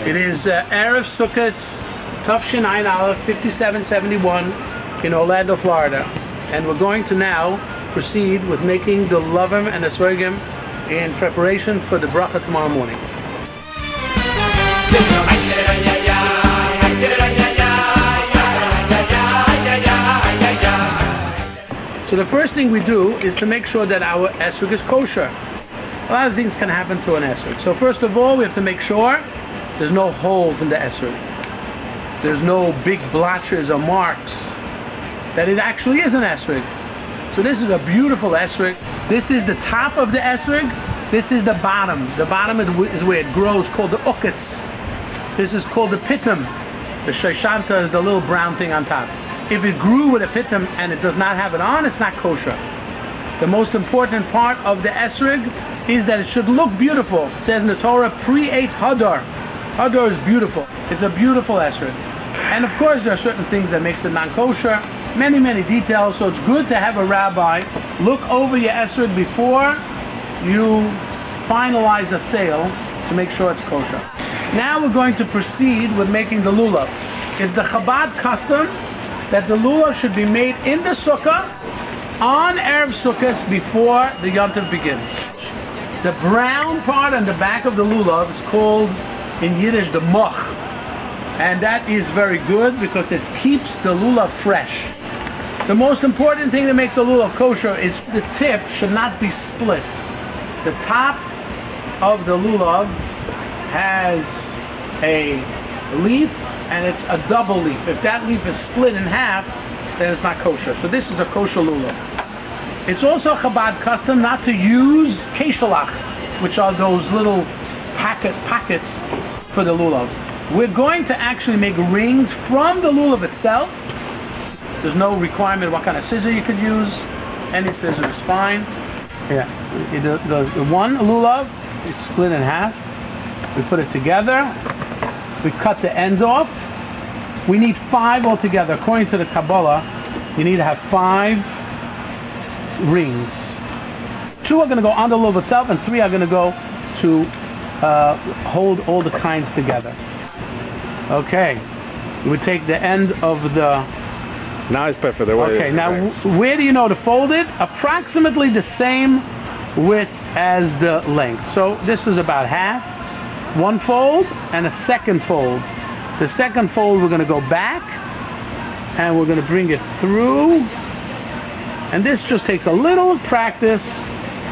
It is Erev Sukkot, Tafshin Ayin Aleph, 5771 in Orlando, Florida. And we're going to now proceed with making the Lulavim and the Esrogim in preparation for the bracha tomorrow morning. So the first thing we do is to make sure that our esrog is kosher. A lot of things can happen to an esrog. So first of all, we have to make sure there's no holes in the esrog. There's no big blotches or marks. That it actually is an esrog. So this is a beautiful esrog. This is the top of the esrog. This is the bottom. The bottom is where it grows, called the uketz. This is called the pitum. The shoshanta is the little brown thing on top. If it grew with a pitum and it does not have it on, it's not kosher. The most important part of the esrog is that it should look beautiful. It says in the Torah, pre-8 hadar. Hadar is beautiful. It's a beautiful esrog. And of course there are certain things that makes it non-kosher. Many, many details. So it's good to have a rabbi look over your esrog before you finalize the sale to make sure it's kosher. Now we're going to proceed with making the lulav. It's the Chabad custom that the lulav should be made in the sukkah on Erev Sukkot before the yontif begins. The brown part on the back of the lulav is called in Yiddish the moch, and that is very good because it keeps the lulav fresh. The most important thing that makes the lulav kosher is the tip should not be split. The top of the lulav has a leaf and it's a double leaf. If that leaf is split in half, then it's not kosher. So this is a kosher lulav. It's also Chabad custom not to use keshelach, which are those little pockets for the lulav. We're going to actually make rings from the lulav itself. There's no requirement what kind of scissor you could use. Any scissor is fine. Yeah, the one lulav is split in half. We put it together. We cut the ends off. We need 5 altogether. According to the Kabbalah, you need to have 5 rings. 2 are going to go on the lulav itself, and 3 are going to go to hold all the kinds together. Okay. We take the end of the... Now it's perfect. Okay, now where do you know to fold it? Approximately the same width as the length. So this is about half. 1 fold and a second fold. The second fold we're going to go back and we're going to bring it through, and this just takes a little practice.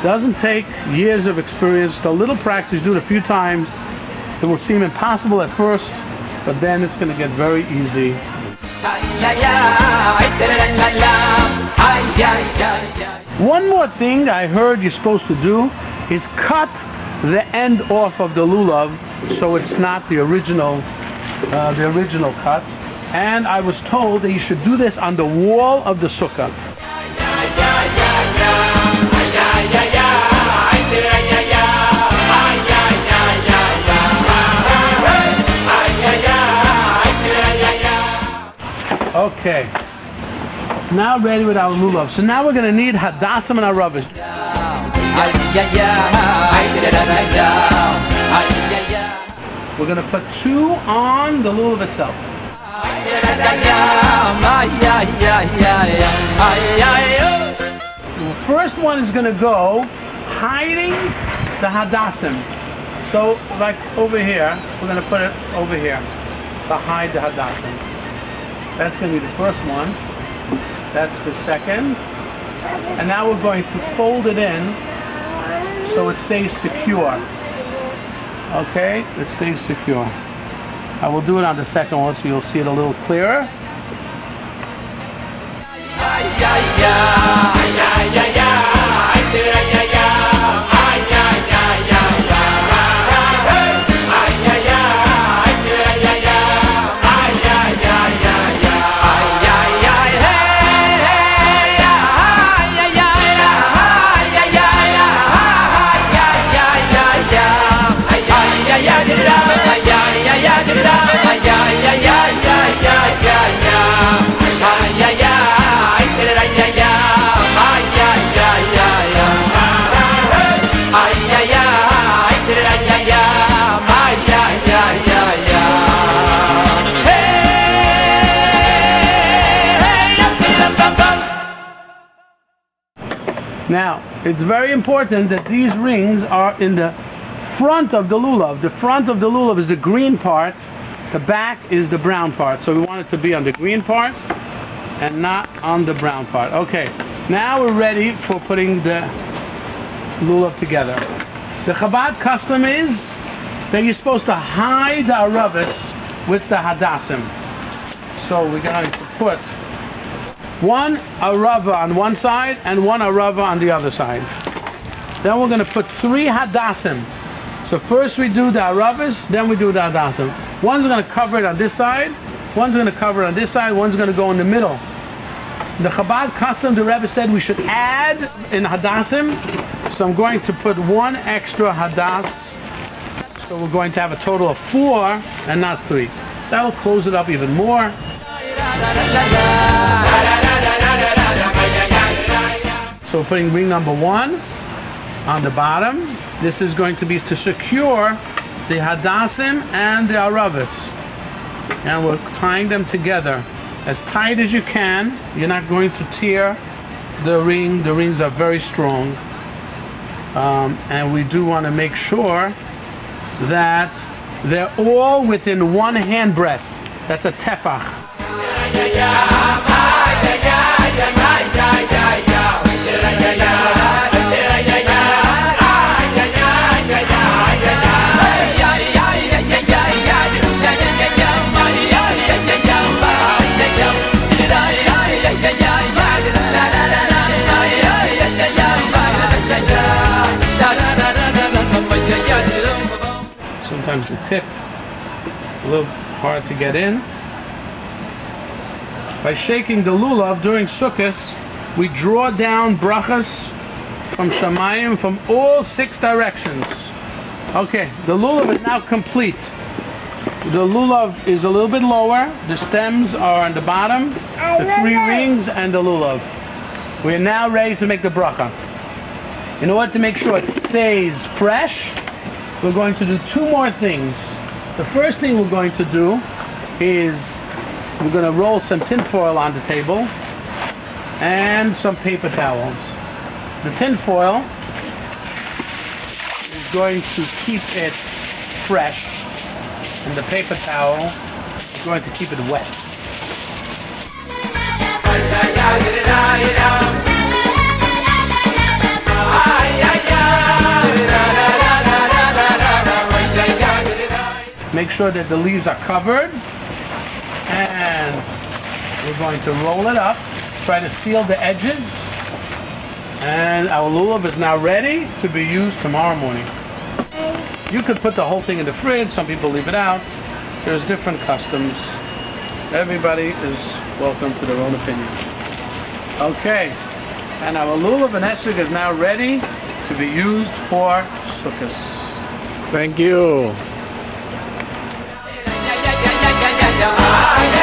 Doesn't take years of experience. Just a little practice. Do it a few times. It will seem impossible at first, but then it's going to get very easy. One more thing I heard you're supposed to do is cut the end off of the lulav so it's not the original cut. And I was told that you should do this on the wall of the sukkah. Okay, now ready with our lulav. So now we're going to need hadassim and aravish. We're going to put 2 on the lulav itself. The first one is going to go hiding the hadassim. So like over here, we're going to put it over here to hide the hadassim. That's going to be the first one. That's the second. And now we're going to fold it in so it stays secure. Okay, it stays secure. I will do it on the second one so you'll see it a little clearer. Now, it's very important that these rings are in the front of the lulav. The front of the lulav is the green part, the back is the brown part. So we want it to be on the green part and not on the brown part. Okay, now we're ready for putting the lulav together. The Chabad custom is that you're supposed to hide the arabis with the hadassim. So we're going to put one arava on one side and one arava on the other side. Then we're going to put 3 hadassim. So first we do the arabis, then we do the hadassim. One's going to cover it on this side, one's going to cover it on this side, one's going to go in the middle. The Chabad custom, the Rebbe said we should add in hadassim. So I'm going to put 1 extra hadas. So we're going to have a total of 4 and not 3. That will close it up even more. So we're putting ring number 1 on the bottom. This is going to be to secure the hadassim and the arabis. And we're tying them together as tight as you can. You're not going to tear the ring. The rings are very strong. And we do want to make sure that they're all within 1 hand breadth. That's a tefach. Sometimes the tip a little hard to get in. By shaking the lulav during Sukkot, we draw down brachas from Shamayim from all 6 directions. Okay, the lulav is now complete. The lulav is a little bit lower. The stems are on the bottom, the 3 rings and the lulav. We are now ready to make the bracha. In order to make sure it stays fresh, we're going to do 2 more things. The first thing we're going to do is we're going to roll some tin foil on the table and some paper towels. The tin foil is going to keep it fresh, and the paper towel is going to keep it wet. Make sure that the leaves are covered, and we're going to roll it up, try to seal the edges, and our lulav is now ready to be used tomorrow morning. You could put the whole thing in the fridge, some people leave it out. There's different customs. Everybody is welcome to their own opinion. Okay, and our lulav and esrog is now ready to be used for Sukkot. Thank you. Yeah.